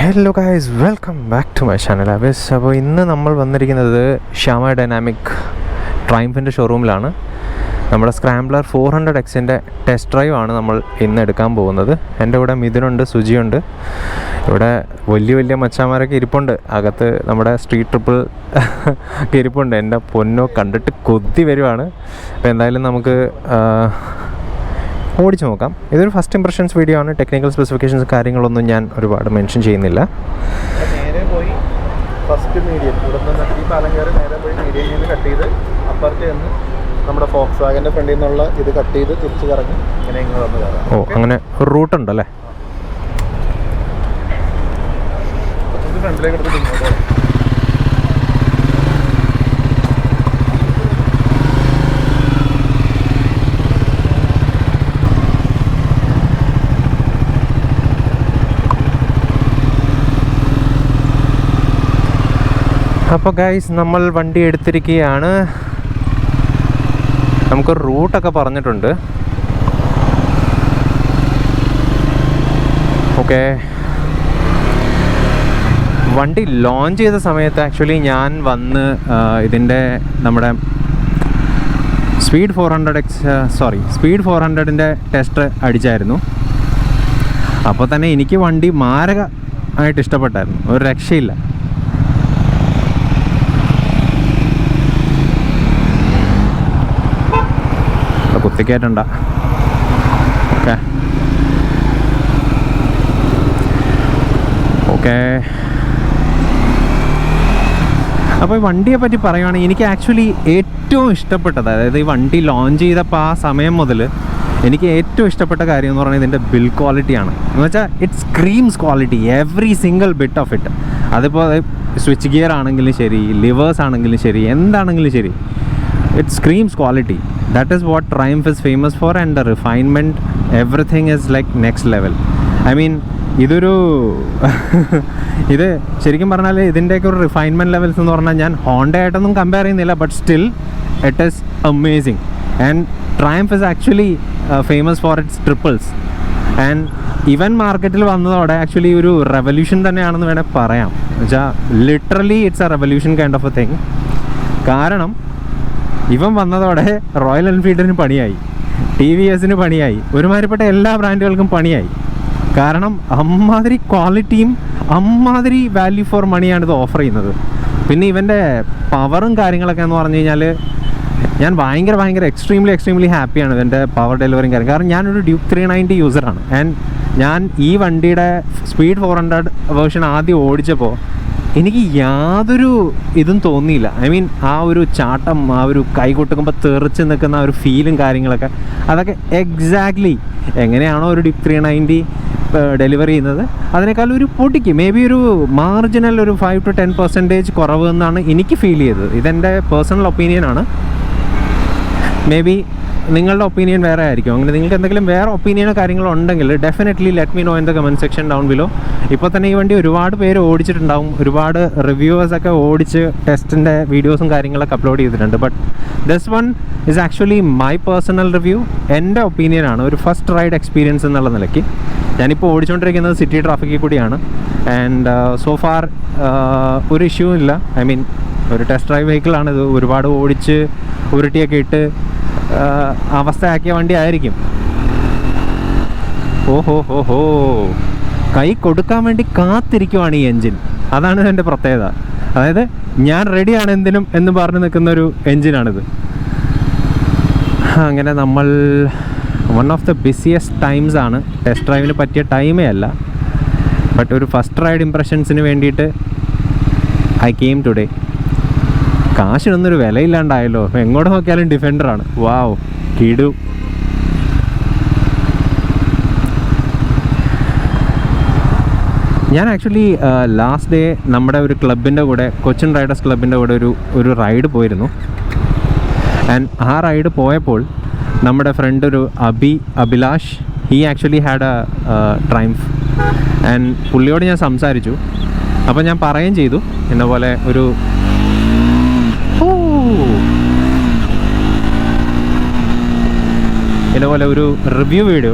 Hello guys, welcome back to my channel അബിസ്. അപ്പോൾ ഇന്ന് നമ്മൾ വന്നിരിക്കുന്നത് ഷാമ ഡൈനാമിക് ട്രയംഫിൻ്റെ ഷോറൂമിലാണ്. നമ്മുടെ സ്ക്രാംബ്ലർ 400Xൻ്റെ ടെസ്റ്റ് ഡ്രൈവാണ് നമ്മൾ ഇന്ന് എടുക്കാൻ പോകുന്നത്. എൻ്റെ കൂടെ മിഥുനുണ്ട്, സുജിയുണ്ട്. ഇവിടെ വലിയ വലിയ മച്ചാന്മാരൊക്കെ ഇരിപ്പുണ്ട്. അകത്ത് നമ്മുടെ സ്ട്രീറ്റ് ട്രിപ്പിൾ ഇരിപ്പുണ്ട്. എൻ്റെ പൊന്നോ, കണ്ടിട്ട് കൊതി വരുവാണ്. അപ്പോൾ എന്തായാലും നമുക്ക് ഓടിച്ച് നോക്കാം. ഇതൊരു ഫസ്റ്റ് ഇംപ്രഷൻസ് വീഡിയോ ആണ്. ടെക്നിക്കൽ സ്പെസിഫിക്കേഷൻസ് കാര്യങ്ങളൊന്നും ഞാൻ ഒരുപാട് മെൻഷൻ ചെയ്യുന്നില്ല. നേരെ പോയി ഫസ്റ്റ് മീഡിയം ഇവിടെ നിന്ന് ഈ പാലം കയറി നേരെ പോയി മീഡിയം നിന്ന് കട്ട് ചെയ്ത് അപ്പുറത്ത് ചെന്ന് നമ്മുടെ ഫോക്സ് വാഗൻ്റെ ഫ്രണ്ടിൽ നിന്നുള്ള ഇത് കട്ട് ചെയ്ത് തിരിച്ച് കറങ്ങി ഇങ്ങനെ ഇങ്ങനെ വന്ന് കയറാം. അങ്ങനെ ഒരു റൂട്ടുണ്ടല്ലേ? ഫ്രണ്ടിലേക്ക് എടുത്ത് ഇങ്ങോട്ട് അപ്പോൾ ഗൈസ്, നമ്മൾ വണ്ടി എടുത്തിരിക്കുകയാണ്. നമുക്ക് റൂട്ടൊക്കെ പറഞ്ഞിട്ടുണ്ട്. ഓക്കെ, വണ്ടി ലോഞ്ച് ചെയ്ത സമയത്ത് ആക്ച്വലി ഞാൻ വന്ന് ഇതിൻ്റെ നമ്മുടെ സ്പീഡ് 400ൻ്റെ ടെസ്റ്റ് അടിച്ചായിരുന്നു. അപ്പോൾ തന്നെ എനിക്ക് വണ്ടി മാരകമായിട്ട് ഇഷ്ടപ്പെട്ടായിരുന്നു. ഒരു രക്ഷയില്ല. കുത്തിക്കയറ്റണ്ട. ഓക്കെ ഓക്കെ അപ്പോൾ ഈ വണ്ടിയെ പറ്റി പറയുകയാണെങ്കിൽ എനിക്ക് ആക്ച്വലി ഏറ്റവും ഇഷ്ടപ്പെട്ടത്, അതായത് ഈ വണ്ടി ലോഞ്ച് ചെയ്തപ്പോൾ ആ സമയം മുതൽ എനിക്ക് ഏറ്റവും ഇഷ്ടപ്പെട്ട കാര്യം എന്ന് പറയുന്നത് ഇതിൻ്റെ ബിൽഡ് ക്വാളിറ്റിയാണ്. എന്ന് വെച്ചാൽ it screams quality, every single bit of it. അതിപ്പോൾ സ്വിച്ച് ഗിയർ ആണെങ്കിലും ശരി, ലിവേഴ്സ് ആണെങ്കിലും ശരി, എന്താണെങ്കിലും ശരി, it screams quality. That is what Triumph is famous for, and the refinement, everything is like next level. I mean, ഇത് ശരിക്കും പറഞ്ഞാൽ ഇതിൻ്റെയൊക്കെ ഒരു റിഫൈൻമെൻറ്റ് ലെവൽസ് എന്ന് പറഞ്ഞാൽ ഞാൻ ഹോണ്ട ആയിട്ടൊന്നും കമ്പയർ ചെയ്യുന്നില്ല, but still it is amazing. And Triumph is actually famous for its triples. And ഇവൻ മാർക്കറ്റിൽ വന്നതോടെ ആക്ച്വലി ഒരു റെവല്യൂഷൻ തന്നെയാണെന്ന് വേണേൽ പറയാം. എന്നുവെച്ചാൽ literally it's A revolution kind of A thing. കാരണം ഇവൻ വന്നതോടെ റോയൽ എൻഫീൽഡിന് പണിയായി, TVSന് പണിയായി, ഒരുമാതിരിപ്പെട്ട എല്ലാ ബ്രാൻഡുകൾക്കും പണിയായി. കാരണം അമ്മാതിരി ക്വാളിറ്റിയും അമ്മാതിരി വാല്യൂ ഫോർ മണിയാണ് ഇത് ഓഫർ ചെയ്യുന്നത്. പിന്നെ ഇവൻ്റെ പവറും കാര്യങ്ങളൊക്കെ എന്ന് പറഞ്ഞു കഴിഞ്ഞാൽ ഞാൻ ഭയങ്കര എക്സ്ട്രീംലി ഹാപ്പിയാണ് ഇവൻ്റെ പവർ ഡെലിവറിയും കാര്യം. കാരണം ഞാനൊരു ഡ്യൂക്ക് 390 യൂസറാണ്. ആൻഡ് ഞാൻ ഈ വണ്ടിയുടെ സ്പീഡ് 400 വേർഷൻ ആദ്യം ഓടിച്ചപ്പോൾ എനിക്ക് യാതൊരു ഇതും തോന്നിയില്ല. ഐ മീൻ, ആ ഒരു ചാട്ടം, ആ ഒരു കൈ കൊട്ടുമ്പോൾ തെറിച്ച് നിൽക്കുന്ന ആ ഒരു ഫീലും കാര്യങ്ങളൊക്കെ, അതൊക്കെ എക്സാക്ട്ലി എങ്ങനെയാണോ ഒരു ഡ്യൂക്ക് 390 ഡെലിവറി ചെയ്യുന്നത് അതിനേക്കാൾ ഒരു പൊടിക്ക് മേ ബി ഒരു മാർജിനൽ ഒരു 5 to 10% കുറവ് എന്നാണ് എനിക്ക് ഫീൽ ചെയ്തത്. ഇതെൻ്റെ പേഴ്സണൽ ഒപ്പീനിയനാണ്. മേ ബി നിങ്ങളുടെ ഒപ്പീനിയൻ വേറെ ആയിരിക്കും. അങ്ങനെ നിങ്ങൾക്ക് എന്തെങ്കിലും വേറെ ഒപ്പീനിയനോ കാര്യങ്ങളോ ഉണ്ടെങ്കിൽ definitely let me know in the comment section down below. ഇപ്പോൾ തന്നെ ഈ വണ്ടി ഒരുപാട് പേര് ഓടിച്ചിട്ടുണ്ടാവും, ഒരുപാട് റിവ്യൂവേഴ്സൊക്കെ ഓടിച്ച് ടെസ്റ്റിൻ്റെ വീഡിയോസും കാര്യങ്ങളൊക്കെ അപ്ലോഡ് ചെയ്തിട്ടുണ്ട്. But this one is actually my personal review, എൻ്റെ ഒപ്പീനിയനാണ്, ഒരു ഫസ്റ്റ് റൈഡ് എക്സ്പീരിയൻസ് എന്നുള്ള നിലയ്ക്ക്. ഞാനിപ്പോൾ ഓടിച്ചുകൊണ്ടിരിക്കുന്നത് സിറ്റി ട്രാഫിക്കിൽ കൂടിയാണ്. ആൻഡ് സോ ഫാർ ഒരു ഇഷ്യൂ ഇല്ല. ഐ മീൻ, ഒരു ടെസ്റ്റ് ഡ്രൈവ് വെഹിക്കിളാണിത്. ഒരുപാട് ഓടിച്ച് ഉരുട്ടിയൊക്കെ ഇട്ട് അവസ്ഥയാക്കിയ വണ്ടി ആയിരിക്കും. ഓഹോ, കൈ കൊടുക്കാൻ വേണ്ടി കാത്തിരിക്കുവാണ് ഈ എൻജിൻ. അതാണ് എൻ്റെ പ്രത്യേകത. അതായത് ഞാൻ റെഡിയാണ് എന്തിനും എന്ന് പറഞ്ഞ് നിൽക്കുന്നൊരു എൻജിനാണിത്. അങ്ങനെ നമ്മൾ one of the busiest times ആണ്. ടെസ്റ്റ് ഡ്രൈവിന് പറ്റിയ ടൈമേ അല്ല, ബട്ട് ഒരു ഫസ്റ്റ് റൈഡ് ഇംപ്രഷൻസിന് വേണ്ടിയിട്ട് ഐ കെയിം ടുഡേ. കാശിനൊന്നൊരു വിലയില്ലാണ്ടായല്ലോ. എങ്ങോട്ട് നോക്കിയാലും ഡിഫൻഡറാണ്. വാവ്, കിടു. ഞാൻ ആക്ച്വലി ലാസ്റ്റ് ഡേ നമ്മുടെ ഒരു ക്ലബിൻ്റെ കൂടെ, കൊച്ചിൻ റൈഡേഴ്സ് ക്ലബിൻ്റെ കൂടെ ഒരു റൈഡ് പോയിരുന്നു. ആൻഡ് ആ റൈഡ് പോയപ്പോൾ നമ്മുടെ ഫ്രണ്ട് ഒരു Abhilash, he actually had a Triumph. And പുള്ളിയോട് ഞാൻ സംസാരിച്ചു. അപ്പോൾ ഞാൻ പറയുകയും ചെയ്തു, എന്ന പോലെ ഒരു ഇതുപോലെ ഒരു റിവ്യൂ വീഡിയോ,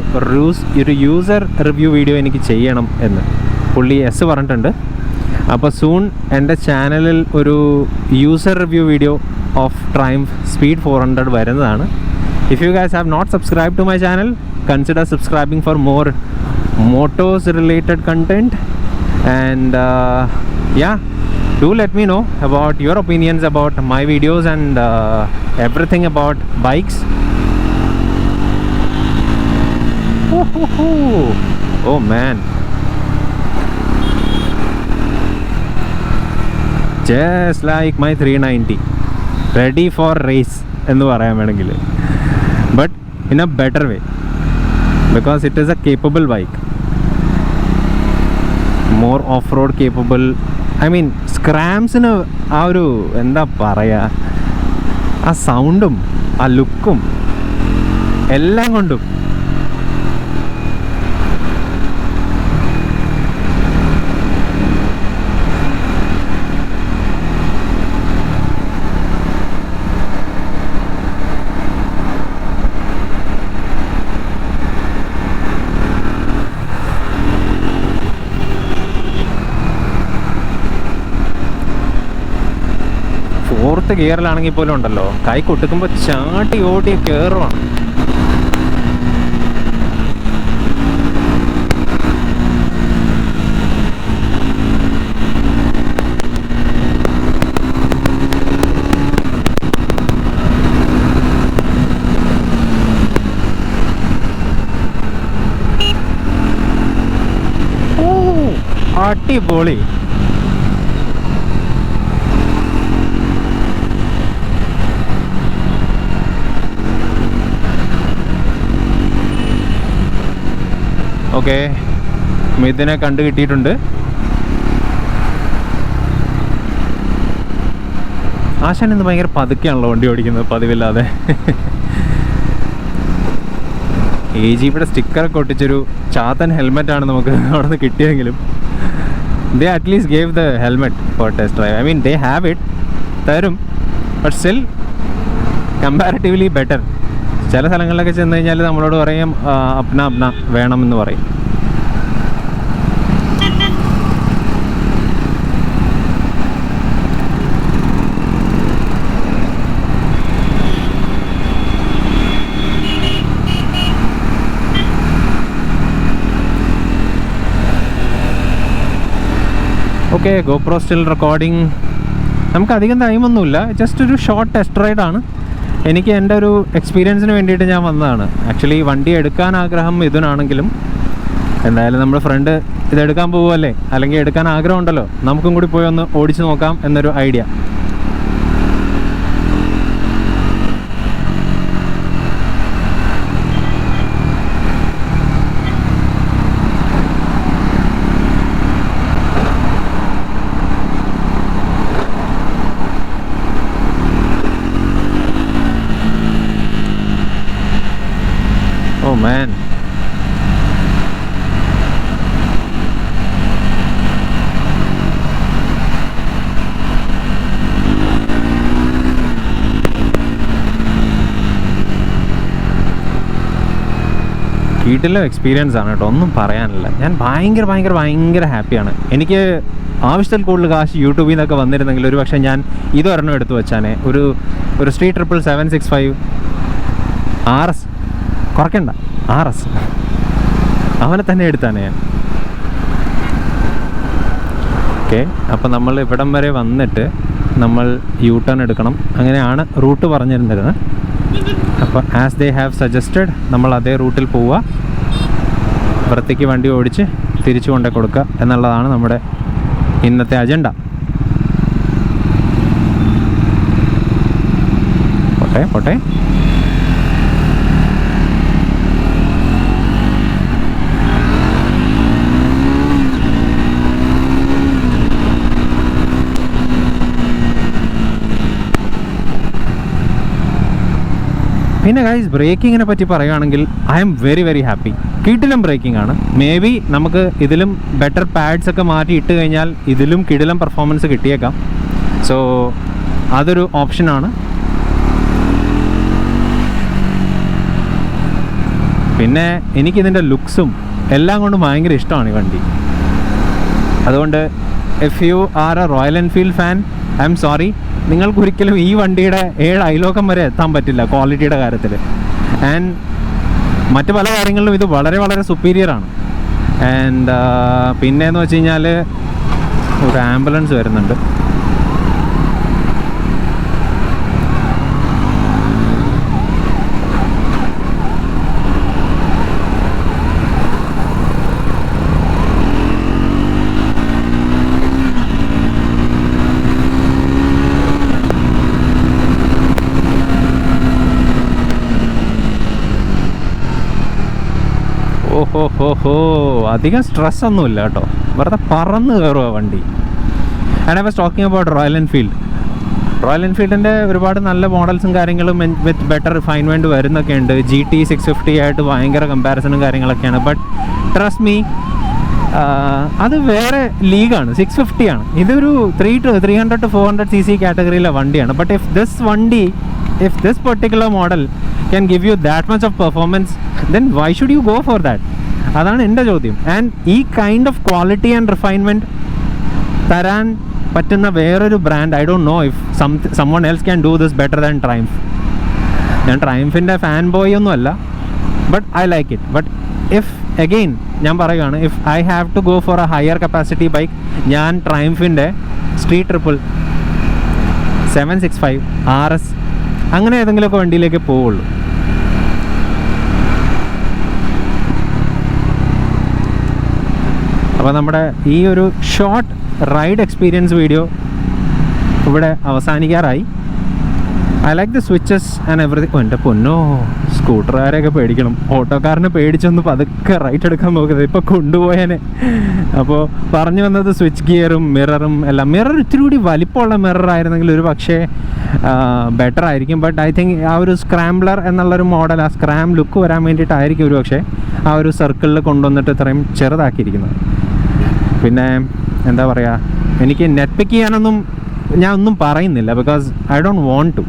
ഒരു യൂസർ റിവ്യൂ വീഡിയോ എനിക്ക് ചെയ്യണം എന്ന്. പുള്ളി എസ് പറഞ്ഞിട്ടുണ്ട്. അപ്പോൾ സൂൺ എൻ്റെ ചാനലിൽ ഒരു user review video of Triumph Speed 400 വരുന്നതാണ്. If you guys have not subscribe to my channel, consider subscribing for more motos related content. And do let me know about your opinions about my videos and everything about bikes. Oh man, just like my 390, ready for race ennu parayan venengil, but in a better way because it is a capable bike, more off-road capable. I mean, സ്ക്രാംസിന് ആ ഒരു എന്താ പറയുക, ആ സൗണ്ടും ആ ലുക്കും എല്ലാം കൊണ്ടും ഫോർത്ത് ഗിയറിലാണെങ്കിൽ പോലും ഉണ്ടല്ലോ, കൈ കൊട്ടുക്കുമ്പോൾ ചാട്ടി ഓടി കയറുവാണ്. അടിപൊളി. ഓക്കെ, മിഥുനെ കണ്ടു കിട്ടിയിട്ടുണ്ട്. ആശാൻ ഇന്ന് ഭയങ്കര പതുക്കെയാണല്ലോ വണ്ടി ഓടിക്കുന്നത് പതിവില്ലാതെ. AGPയുടെ സ്റ്റിക്കറൊക്കെ ഒട്ടിച്ചൊരു ചാത്തൻ ഹെൽമെറ്റാണ് നമുക്ക് അവിടെ നിന്ന് കിട്ടിയെങ്കിലും they at least gave the helmet for test drive. I mean, they have it, തരും, but still comparatively better. ചില സ്ഥലങ്ങളിലൊക്കെ ചെന്ന് കഴിഞ്ഞാൽ നമ്മളോട് പറയും അപ്ന വേണമെന്ന് പറയും. Okay, GoPro still recording. നമുക്ക് അധികം ടൈമൊന്നുമില്ല, ജസ്റ്റ് ഒരു ഷോർട്ട് ടെസ്റ്റ് റൈഡാണ്. എനിക്ക് എൻ്റെ ഒരു എക്സ്പീരിയൻസിന് വേണ്ടിയിട്ട് ഞാൻ വന്നതാണ്. ആക്ച്വലി വണ്ടി എടുക്കാൻ ആഗ്രഹം ഇതിനാണെങ്കിലും എന്തായാലും നമ്മുടെ ഫ്രണ്ട് ഇതെടുക്കാൻ പോവുമല്ലേ, അല്ലെങ്കിൽ എടുക്കാൻ ആഗ്രഹം ഉണ്ടല്ലോ, നമുക്കും കൂടി പോയി ഒന്ന് ഓടിച്ച് നോക്കാം എന്നൊരു ഐഡിയ. Oh man. വീട്ടിലെ എക്സ്പീരിയൻസ് ആണ് കേട്ടോ, ഒന്നും പറയാനില്ല. ഞാൻ ഭയങ്കര ഹാപ്പിയാണ്. എനിക്ക് ആവശ്യത്തിൽ കൂടുതൽ കാശ് യൂട്യൂബിൽ നിന്നൊക്കെ വന്നിരുന്നെങ്കിൽ ഒരു പക്ഷേ ഞാൻ ഇതൊരെണ്ണം എടുത്തു വെച്ചാനെ. ഒരു സ്ട്രീറ്റ് 765 RS, കുറയ്ക്കണ്ട, RS അവനെ തന്നെ എടുത്താനെ ഞാൻ. ഓക്കെ, അപ്പോൾ നമ്മൾ ഇവിടം വരെ വന്നിട്ട് നമ്മൾ യു ടേൺ എടുക്കണം, അങ്ങനെയാണ് റൂട്ട് പറഞ്ഞിരുന്നത്. അപ്പോൾ ആസ് ദേ ഹാവ് സജസ്റ്റഡ് നമ്മൾ അതേ റൂട്ടിൽ പോവുക, വൃത്തിക്ക് വണ്ടി ഓടിച്ച് തിരിച്ചു കൊണ്ടേ കൊടുക്കുക എന്നുള്ളതാണ് നമ്മുടെ ഇന്നത്തെ അജണ്ട. പോട്ടെ. പിന്നെ ഗൈസ്, ബ്രേക്കിങ്ങിനെ പറ്റി പറയുകയാണെങ്കിൽ ഐ എം വെരി ഹാപ്പി. കിടിലം ബ്രേക്കിംഗ് ആണ്. മേ ബി നമുക്ക് ഇതിലും ബെറ്റർ പാഡ്സ് ഒക്കെ മാറ്റി ഇട്ട് കഴിഞ്ഞാൽ ഇതിലും കിടിലം പെർഫോമൻസ് കിട്ടിയേക്കാം. സോ അതൊരു ഓപ്ഷനാണ്. പിന്നെ എനിക്കിതിൻ്റെ ലുക്സും എല്ലാം കൊണ്ടും ഭയങ്കര ഇഷ്ടമാണ് ഈ വണ്ടി. അതുകൊണ്ട് if you are a Royal Enfield fan, I'm sorry, നിങ്ങൾക്കൊരിക്കലും ഈ വണ്ടിയുടെ 7 അയലോക്കം വരെ എത്താൻ പറ്റില്ല ക്വാളിറ്റിയുടെ കാര്യത്തിൽ. ആൻഡ് മറ്റ് പല കാര്യങ്ങളിലും ഇത് വളരെ വളരെ സുപ്പീരിയറാണ്. ആൻഡ് പിന്നെയെന്ന് വെച്ച് കഴിഞ്ഞാൽ ഒരു ആംബുലൻസ് വരുന്നുണ്ട്. ഓഹോ, അധികം സ്ട്രെസ് ഒന്നുമില്ല കേട്ടോ, വെറുതെ പറന്ന് കയറുക വണ്ടി. And I was talking about Royal Enfield. Royal എൻഫീൽഡിൻ്റെ ഒരുപാട് നല്ല മോഡൽസും കാര്യങ്ങളും വിത്ത് ബെറ്റർ റിഫൈൻമെൻറ്റ് വരുന്നൊക്കെ ഉണ്ട്. GT 650 ആയിട്ട് ഭയങ്കര കമ്പാരിസണും കാര്യങ്ങളൊക്കെയാണ്. ബട്ട് ട്രസ്റ്റ് മീ, അത് വേറെ ലീഗാണ്. 650 ആണ്, ഇതൊരു 300 to 400 cc കാറ്റഗറിയിലെ വണ്ടിയാണ്. But if this particular model can give you that much of performance, then why should you go for that? അതാണ് എൻ്റെ ചോദ്യം. ആൻഡ് ഈ kind of quality and refinement തരാൻ പറ്റുന്ന വേറൊരു brand, I don't know if someone else can do this better than Triumph. ഞാൻ ട്രയംഫിൻ്റെ fan boy ഒന്നും അല്ല, but I like it. But if again ഞാൻ പറയുകയാണ്, if I have to go for a higher capacity bike, ഞാൻ ട്രയംഫിൻ്റെ street triple 765 RS അങ്ങനെ ഏതെങ്കിലുമൊക്കെ വണ്ടിയിലേക്ക് പോവുള്ളൂ. അപ്പോൾ നമ്മുടെ ഈ ഒരു ഷോർട്ട് റൈഡ് എക്സ്പീരിയൻസ് വീഡിയോ ഇവിടെ അവസാനിക്കാറായി. I like the switches and everything. എൻ്റെ പൊന്നോ, സ്കൂട്ടറുകാരെയൊക്കെ പേടിക്കണം. ഓട്ടോക്കാരനെ പേടിച്ചൊന്ന് പതുക്കെ റൈറ്റ് എടുക്കാൻ നോക്കുന്നത്, ഇപ്പോൾ കൊണ്ടുപോയാനെ. അപ്പോൾ പറഞ്ഞു വന്നത് സ്വിച്ച് ഗിയറും മിററും എല്ലാം. മിറർ ഇത്തിരി കൂടി വലിപ്പമുള്ള മിറർ ആയിരുന്നെങ്കിൽ ഒരു പക്ഷേ ബെറ്റർ ആയിരിക്കും. ബട്ട് ഐ തിങ്ക് ആ ഒരു സ്ക്രാംബ്ലർ എന്നുള്ളൊരു മോഡൽ, ആ സ്ക്രാം ലുക്ക് വരാൻ വേണ്ടിയിട്ടായിരിക്കും ഒരു പക്ഷേ ആ ഒരു സർക്കിളിൽ കൊണ്ടുവന്നിട്ട് ഇത്രയും ചെറുതാക്കിയിരിക്കുന്നത്. പിന്നെ എന്താ പറയുക, എനിക്ക് നെറ്റ് പിക്ക് ചെയ്യാനൊന്നും ഞാൻ ഒന്നും പറയുന്നില്ല, because I don't want to.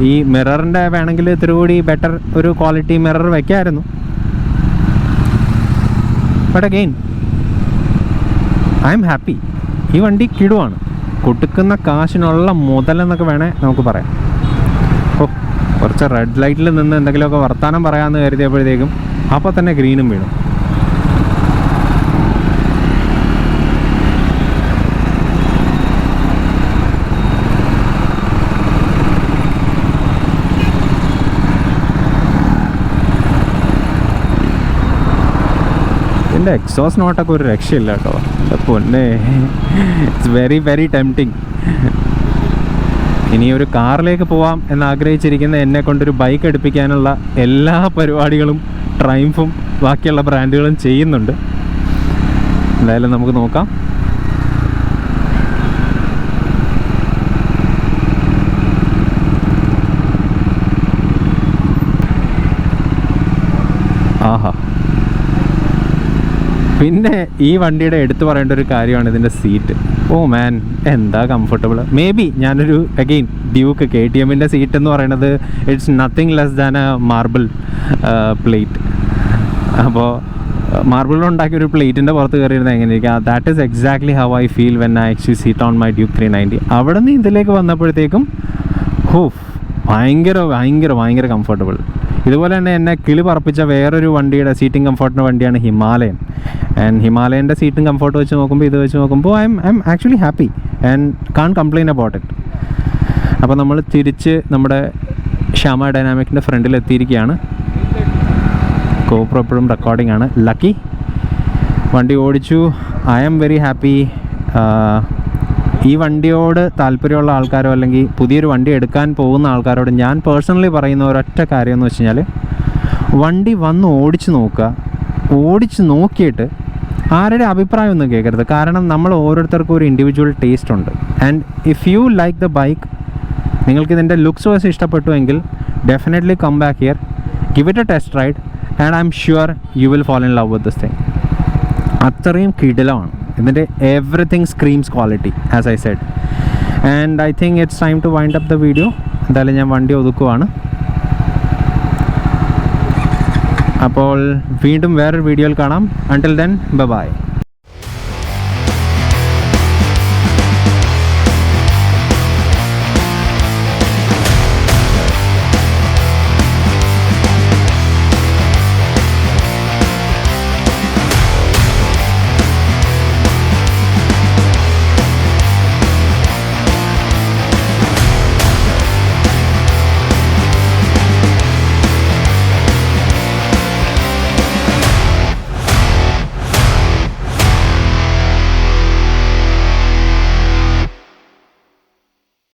ഈ മിററിൻ്റെ വേണമെങ്കിൽ ഇത്തിരി കൂടി ബെറ്റർ ഒരു ക്വാളിറ്റി മിറർ വയ്ക്കാമായിരുന്നു. But again I'm happy. ഈ വണ്ടി കിടുവാണ്, കൊടുക്കുന്ന കാശിനുള്ള മുതലെന്നൊക്കെ വേണേൽ നമുക്ക് പറയാം. ഓ, കുറച്ച് റെഡ് ലൈറ്റിൽ നിന്ന് എന്തെങ്കിലുമൊക്കെ വർത്തമാനം പറയാമെന്ന് കരുതിയപ്പോഴത്തേക്കും അപ്പോൾ തന്നെ ഗ്രീനും വീണു. ഇതിൻ്റെ എക്സോസ് നോട്ടൊക്കെ ഒരു രക്ഷയില്ല കേട്ടോ. എൻ്റെ പൊന്നെ, ഇറ്റ്സ് വെരി വെരി ടെംപ്റ്റിങ്. ഇനി ഒരു കാറിലേക്ക് പോവാം എന്നാഗ്രഹിച്ചിരിക്കുന്ന എന്നെ കൊണ്ടൊരു ബൈക്ക് എടുപ്പിക്കാനുള്ള എല്ലാ പരിപാടികളും ട്രയംഫും ബാക്കിയുള്ള ബ്രാൻഡുകളും ചെയ്യുന്നുണ്ട്. എന്തായാലും നമുക്ക് നോക്കാം. ആഹാ, പിന്നെ ഈ വണ്ടിയുടെ എടുത്തു പറയേണ്ട ഒരു കാര്യമാണ് ഇതിൻ്റെ സീറ്റ്. ഓ മാൻ, എന്താ കംഫർട്ടബിൾ. മേ ബി ഞാനൊരു അഗെയിൻ ഡ്യൂക്ക് KTM-ൻ്റെ സീറ്റ് എന്ന് പറയുന്നത് it's nothing less than A marble plate. അപ്പോൾ മാർബിളിലുണ്ടാക്കിയ ഒരു പ്ലേറ്റിൻ്റെ പുറത്ത് കയറിയിരുന്നത് എങ്ങനെയിരിക്കും? That is exactly how I feel when I actually seat on my Duke 390. അവിടെ നിന്ന് ഇതിലേക്ക് വന്നപ്പോഴത്തേക്കും ഭയങ്കര ഭയങ്കര ഭയങ്കര കംഫർട്ടബിൾ. ഇതുപോലെ തന്നെ എന്നെ കിളി പറപ്പിച്ച വേറൊരു വണ്ടിയുടെ സീറ്റിംഗ് കംഫർട്ടിൻ്റെ വണ്ടിയാണ് ഹിമാലയൻ. ആൻഡ് ഹിമാലയൻ്റെ സീറ്റും കംഫർട്ട് വെച്ച് നോക്കുമ്പോൾ ഇത് വെച്ച് നോക്കുമ്പോൾ I am actually happy and can't complain about it. അപ്പോൾ നമ്മൾ തിരിച്ച് നമ്മുടെ ഷാമ ഡൈനാമിക്കിൻ്റെ ഫ്രണ്ടിൽ എത്തിയിരിക്കുകയാണ്. GoPro എപ്പോഴും റെക്കോർഡിംഗ് ആണ്. ലക്കി വണ്ടി ഓടിച്ചു. I am very happy. ഈ വണ്ടിയോട് താല്പര്യമുള്ള ആൾക്കാരോ അല്ലെങ്കിൽ പുതിയൊരു വണ്ടി എടുക്കാൻ പോകുന്ന ആൾക്കാരോട് ഞാൻ പേഴ്സണലി പറയുന്ന ഒരൊറ്റ കാര്യം എന്ന് വെച്ച് കഴിഞ്ഞാൽ, വണ്ടി വന്ന് ഓടിച്ച് നോക്കുക. ഓടിച്ച് നോക്കിയിട്ട് ആരുടെ അഭിപ്രായം ഒന്നും കേൾക്കരുത്. കാരണം നമ്മൾ ഓരോരുത്തർക്കും ഒരു ഇൻഡിവിജ്വൽ ടേസ്റ്റ് ഉണ്ട്. And if you like the bike, നിങ്ങൾക്കിതിൻ്റെ ലുക്സ് വൈസ് ഇഷ്ടപ്പെട്ടുവെങ്കിൽ definitely come back here, give it a test ride and I'm sure you will fall in love with this thing. അത്രയും കിടിലമാണ് ഇതിൻ്റെ. Everything screams quality as I said. And I think it's time to wind up the video. എന്തായാലും ഞാൻ വണ്ടി ഒതുക്കുവാണ്. അപ്പോൾ വീണ്ടും വേറൊരു വീഡിയോയിൽ കാണാം. Until then by.